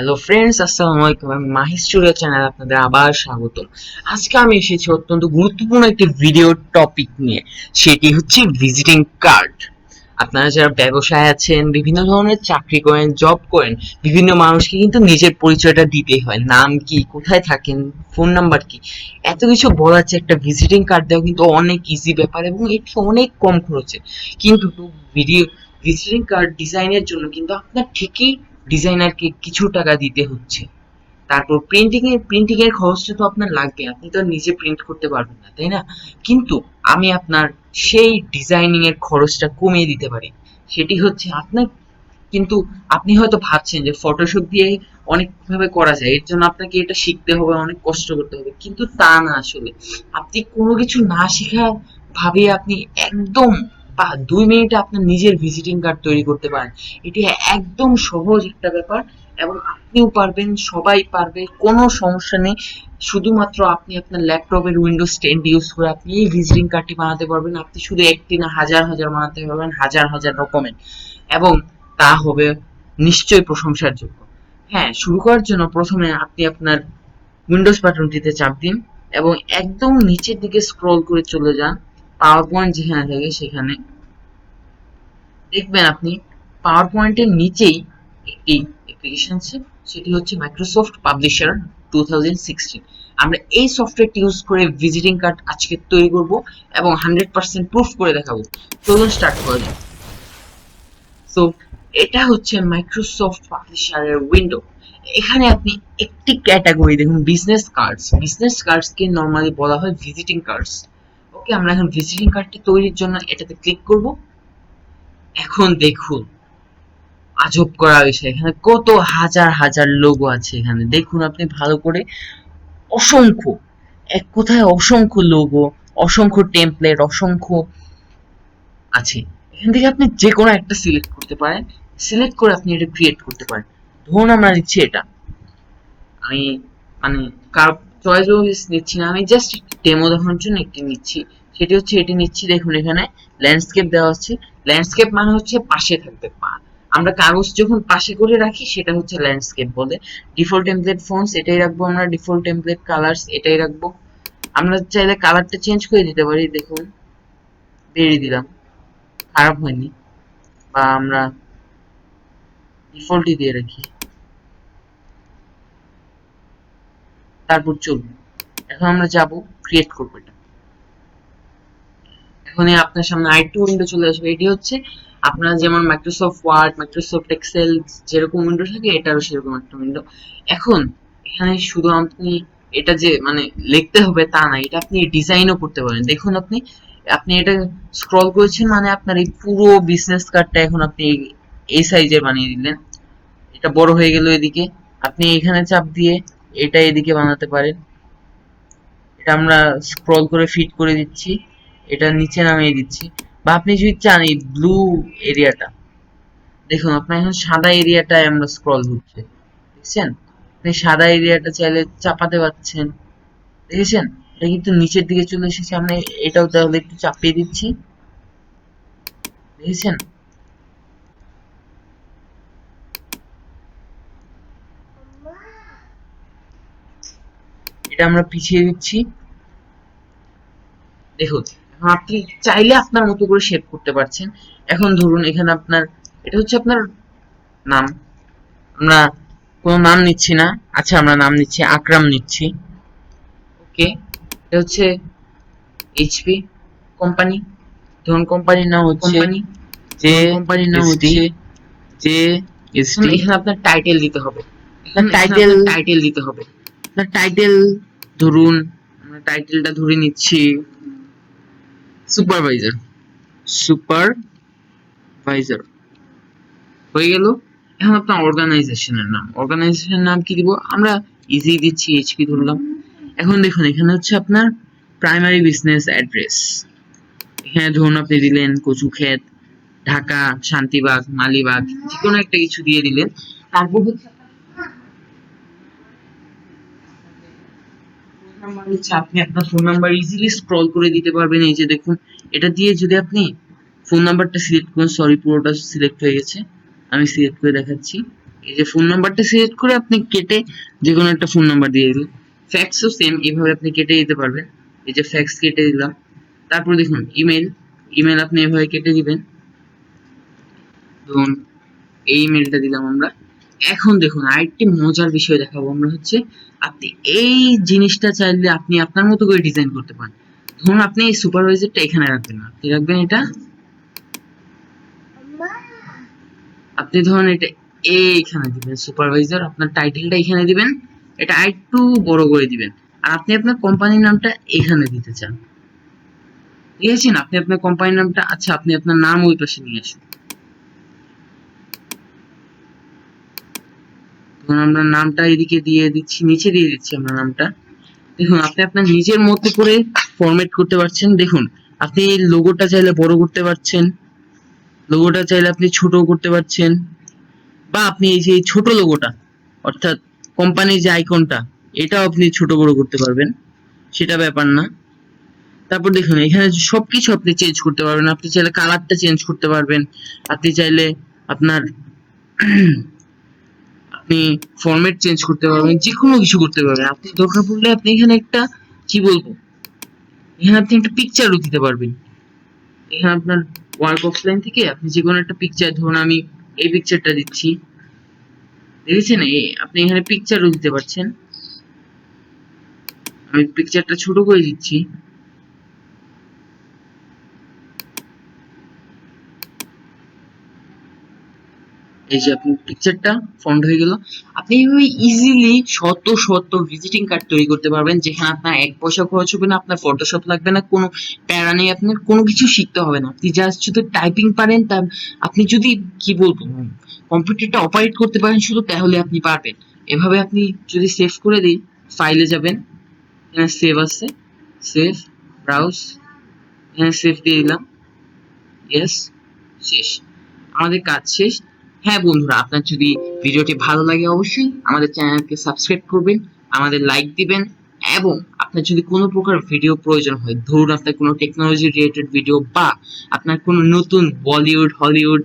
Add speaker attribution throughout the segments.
Speaker 1: Hello friends, আসসালামু আলাইকুম। আমি মাহি স্টুডিও চ্যানেল আপনাদের আবার স্বাগতম। আজকে আমি এসেছি অত্যন্ত গুরুত্বপূর্ণ একটি ভিডিও টপিক নিয়ে, সেটি হচ্ছে ভিজিটিং কার্ড। আপনারা যারা ব্যবসায় আছেন, বিভিন্ন ধরনের চাকরি করেন, জব করেন, বিভিন্ন মানুষকে কিন্তু নিজের পরিচয়টা দিতেই হয়। নাম কি, কোথায় থাকেন, ফোন নাম্বার কি, এত কিছু বলার চেয়ে একটা ভিজিটিং কার্ড দেওয়া কিন্তু অনেক ইজি ব্যাপার এবং এটি অনেক কম খরচে। কিন্তু ভিজিটিং কার্ড ডিজাইনের জন্য কিন্তু আপনার ঠিকই ডিজাইনারকে কিছু টাকা দিতে হচ্ছে। তারপর প্রিন্টিং এর খরচটা তো আপনার লাগবে, আপনি তো নিজে প্রিন্ট করতে পারবেন না, তাই না? কিন্তু আমি আপনার সেই ডিজাইনিং এর খরচটা কমিয়ে দিতে পারি। সেটি হচ্ছে আপনার, কিন্তু আপনি হয়তো ভাবছেন যে ফটোশপ দিয়ে অনেক ভাবে করা যায়, এর জন্য আপনাকে এটা শিখতে হবে, অনেক কষ্ট করতে হবে, কিন্তু তা না। আসলে আপনি কোনো কিছু না শেখা ভাবে আপনি একদম 2 মিনিটে আপনার নিজের ভিজিটিং কার্ড তৈরি করতে পারেন। এটি একদম সহজ একটা ব্যাপার এবং আপনিও পারবেন, সবাই পারবে, কোনো সমস্যা নেই। শুধুমাত্র আপনি আপনার ল্যাপটপের উইন্ডোজ 10 ইউজ করে আপনি এই ভিজিটিং কার্ডটি বানাতে পারবেন। আপনি শুধু একটি না, হাজার হাজার বানাতে পারবেন, হাজার হাজার রকমের, এবং তা হবে নিশ্চয়ই প্রশংসার যোগ্য। হ্যাঁ, শুরু করার জন্য প্রথমে আপনি আপনার উইন্ডোজ বাটনটিতে চাপ দিন এবং একদম নিচের দিকে স্ক্রল করে চলে যান। পাওয়ার পয়েন্ট যেখানে থাকে সেখানে দেখবেন আপনি পাওয়ার পয়েন্টের নিচেই একটি অ্যাপ্লিকেশন আছে, সেটি হচ্ছে মাইক্রোসফট পাবলিশার 2016। আমরা এই সফটওয়্যারটি ইউজ করে ভিজিটিং কার্ড আজকে তৈরি করব এবং 100% প্রুফ করে দেখাবো। চলুন স্টার্ট করা যাক। সো এটা হচ্ছে মাইক্রোসফট পাবলিশারের উইন্ডো। এখানে আপনি একটি ক্যাটাগরি দেখুন, বিজনেস কার্ডস কে নরমালি বলা হয় ভিজিটিং কার্ডস। ওকে, আমরা এখন ভিজিটিং কার্ডটি তৈরির জন্য এটাতে ক্লিক করব। এখন দেখুন আজব করা বিষয়, এখানে কত হাজার হাজার লোগো আছে। এখানে দেখুন আপনি ভালো করে, অসংখ্য, এক কথায় অসংখ্য লোগো, অসংখ্য টেমপ্লেট, অসংখ্য আছে। এখান থেকে আপনি যে কোনো একটা সিলেক্ট করতে পারেন, সিলেক্ট করে আপনি এটা ক্রিয়েট করতে পারেন। ধরুন আমরা নিচ্ছি এটা, আমি মানে কার চয়েস নিচ্ছি না, আমি জাস্ট ডেমো দেখানোর জন্য একটি নিচ্ছি। সেটি হচ্ছে এটি নিচ্ছি। দেখুন এখানে ল্যান্ডস্কেপ দেওয়া আছে। ল্যান্ডস্কেপ মানে হচ্ছে পাশে থাকবে, আমরা কাগজ যখন পাশে করে রাখি সেটা হচ্ছে ল্যান্ডস্কেপ বলে। ডিফল্ট টেমপ্লেট ফন্টস এটাই রাখবো আমরা, ডিফল্ট টেমপ্লেট কালার্স এটাই রাখবো। আমরা চাইলে কালারটা চেঞ্জ করে দিতে পারি। দেখুন বেরিয়ে দিলাম, খারাপ হয়নি। বা আমরা ডিফল্টই দিয়ে রাখি, তারপর চলুন এখন আমরা যাব ক্রিয়েট করবো এটা। এখন আপনার সামনে আরেকটি উইন্ডো চলে আসবে। এটি হচ্ছে আপনার যেমন মাইক্রোসফট ওয়ার্ড, মাইক্রোসফট এক্সেল যেরকম উইন্ডো থাকে, এটারও সেরকম একটা উইন্ডো। এখন এখানে শুধু আপনি এটা যে মানে লিখতে হবে তা না, এটা আপনি ডিজাইনও করতে পারেন। দেখুন আপনি আপনি এটা স্ক্রল করেছেন মানে আপনার এই পুরো বিজনেস কার্ডটা এখন আপনি এই সাইজের বানিয়ে দিলেন। এটা বড় হয়ে গেল এদিকে, আপনি এখানে চাপ দিয়ে এটা এদিকে বানাতে পারেন। এটা আমরা স্ক্রল করে ফিট করে দিচ্ছি, এটা নিচে নামিয়ে দিচ্ছি। বা আপনি যদি চান এই ব্লু এরিয়াটা, দেখুন আপনার এখন সাদা এরিয়াটায় আমরা স্ক্রল হচ্ছে, দেখছেন? আপনি সাদা এরিয়াটা চাইলে চাপাতে পারছেন, দেখেছেন? এটা কিন্তু নিচের দিকে চলে এসেছে। আমরা এটাও তাহলে একটু চাপিয়ে দিচ্ছি, দেখেছেন? এটা আমরা পিছিয়ে দিচ্ছি। দেখুন এখন আপনি চাইলে আপনার মতো করে শেপ করতে পারছেন। এখন ধরুন এখানে আপনার, এটা হচ্ছে আপনার নাম, আমরা কোনো নাম নিচ্ছি না। আচ্ছা আমরা নাম নিচ্ছি আকরাম নিচ্ছি। ওকে, এটা হচ্ছে এইচপি কোম্পানি। ধরুন কোম্পানির নাম হচ্ছে যে এসটি। এখানে আপনার টাইটেল দিতে হবে, টাইটেল দিতে হবে। টাইটেল ধরুন, আমরা টাইটেলটা ধরে নিচ্ছি সুপারভাইজার। সুপারভাইজার হয়ে গেল। এখন আপনার অর্গানাইজেশনের নাম কি দিব? আমরা ইজি দিচ্ছি, এইচপি ধরলাম। এখন দেখুন এখানে হচ্ছে আপনার প্রাইমারি বিজনেস অ্যাড্রেস। এখানে ধরুন আপনি দিলেন কচুক্ষেত, ঢাকা, শান্তিবাগ, মালিবাগ, যে কোনো একটা কিছু দিয়ে দিলেন। তারপর হচ্ছে আপনি আপনার ফোন নাম্বার ইজিলি স্ক্রল করে দিতে পারবেন। এই যে দেখুন, এটা দিয়ে যদি আপনি ফোন নাম্বারটা সিলেক্ট করেন, সরি পুরোটা সিলেক্ট হয়ে গেছে, আমি সিলেক্ট করে দেখাচ্ছি। এই যে ফোন নাম্বারটা সিলেক্ট করে আপনি কেটে যে কোনো একটা ফোন নাম্বার দিয়ে দিলেন। ফ্যাক্সও সেম এইভাবে আপনি কেটে দিতে পারবেন। এই যে ফ্যাক্স কেটে দিলাম। তারপর দেখুন ইমেল, ইমেল আপনি এভাবে কেটে দিবেন। ধরুন এই ইমেলটা দিলাম আমরা। এখন দেখুন আরেকটি মজার বিষয় দেখাবো আমরা হচ্ছে আপনি এই জিনিসটা চাইলে আপনি আপনার মতো করে ডিজাইন করতে পারেন। ধরুন আপনি এই সুপারভাইজারটা এখানে রাখবেন না, আপনি রাখবেন এটা, আপনি ধরুন এটা এইখানে দিবেন সুপারভাইজার, আপনার টাইটেলটা এখানে দিবেন, এটা আরেকটু বড় করে দিবেন। আর আপনি আপনার কোম্পানির নামটা এখানে দিতে চান, ঠিক আছে না? আপনি আপনার কোম্পানির নামটা, আচ্ছা আপনি আপনার নাম ওই পাশে নিয়ে আসুন। ধরুন আমরা নামটা এদিকে দিয়ে দিচ্ছি, নিচে দিয়ে দিচ্ছি আমরা নামটা। দেখুন আপনি আপনার নিজের মতো করে ফরম্যাট করতে পারছেন। দেখুন আপনি লোগোটা চাইলে বড় করতে পারছেন, লোগোটা চাইলে আপনি ছোট করতে পারছেন, বা আপনি এই যে ছোট লোগোটা অর্থাৎ কোম্পানির যে আইকনটা এটাও আপনি ছোট বড় করতে পারবেন, সেটা ব্যাপার না। তারপর দেখুন এখানে সবকিছু আপনি চেঞ্জ করতে পারবেন। আপনি চাইলে কালারটা চেঞ্জ করতে পারবেন, আপনি চাইলে আপনার আপনি ফরম্যাট চেঞ্জ করতে পারবেন, যে কোনো কিছু করতে পারবেন। আপনি দরকার পড়লে আপনি এখানে একটা কি বলবো, এখানে আপনি একটা পিকচারও দিতে পারবেন। এখানে আপনার ওয়ার্ক অফলাইন থেকে আপনি যে কোনো একটা পিকচার, ধরুন আমি এই পিকচারটা দিচ্ছি, দেখেছেন? আপনি এখানে পিকচারও দিতে পারছেন। আমি পিকচারটা ছোট করে দিচ্ছি। এই যে আপনি পিকচারটা ফন্ট হয়ে গেল। আপনি এইভাবে ইজিলি শত শত ভিজিটিং কার্ড তৈরি করতে পারবেন, যেখানে আপনার এক পয়সা খরচ হবে না, আপনার ফটোশপ লাগবে না, কোনো প্যারা নেই, আপনার কোনো কিছু শিখতে হবে না। আপনি জাস্ট শুধু টাইপিং পারেন, তা আপনি যদি কি বলবো কম্পিউটারটা অপারেট করতে পারেন শুধু, তাহলে আপনি পারবেন। এভাবে আপনি যদি সেভ করে দিই, ফাইলে যাবেন, এখানে সেভ আছে, সেভ, ব্রাউজ, এখানে সেভ দিয়ে দিলাম, ইয়েস, শেষ, আমাদের কাজ শেষ। হ্যাঁ বন্ধুরা, আপনার যদি ভিডিওটি ভালো লাগে অবশ্যই আমাদের চ্যানেলকে সাবস্ক্রাইব করবেন, আমাদের লাইক দিবেন, এবং আপনার যদি কোনো প্রকার ভিডিও প্রয়োজন হয়, ধরুন আপনার কোনো টেকনোলজি রিলেটেড ভিডিও, বা আপনার কোনো নতুন বলিউড, হলিউড,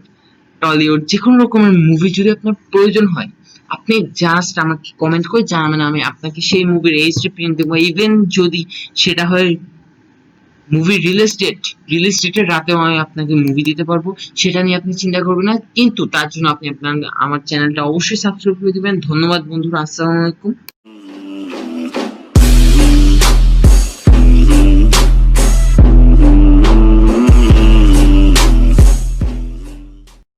Speaker 1: টলিউড যে কোনো রকমের মুভি যদি আপনার প্রয়োজন হয়, আপনি জাস্ট আমাকে কমেন্ট করে জানাবেন, আমি আপনাকে সেই মুভির এইচডি প্রিন্ট দেবো। ইভেন যদি সেটা হয় মুভি রিলিজ ডেটের রাতেও আমি আপনাকে মুভি দিতে পারবো, সেটা নিয়ে আপনি চিন্তা করবেন না। কিন্তু তার জন্য আপনি আপনার আমার চ্যানেলটা অবশ্যই সাবস্ক্রাইব করে দিবেন। ধন্যবাদ বন্ধুরা, আসসালামু আলাইকুম।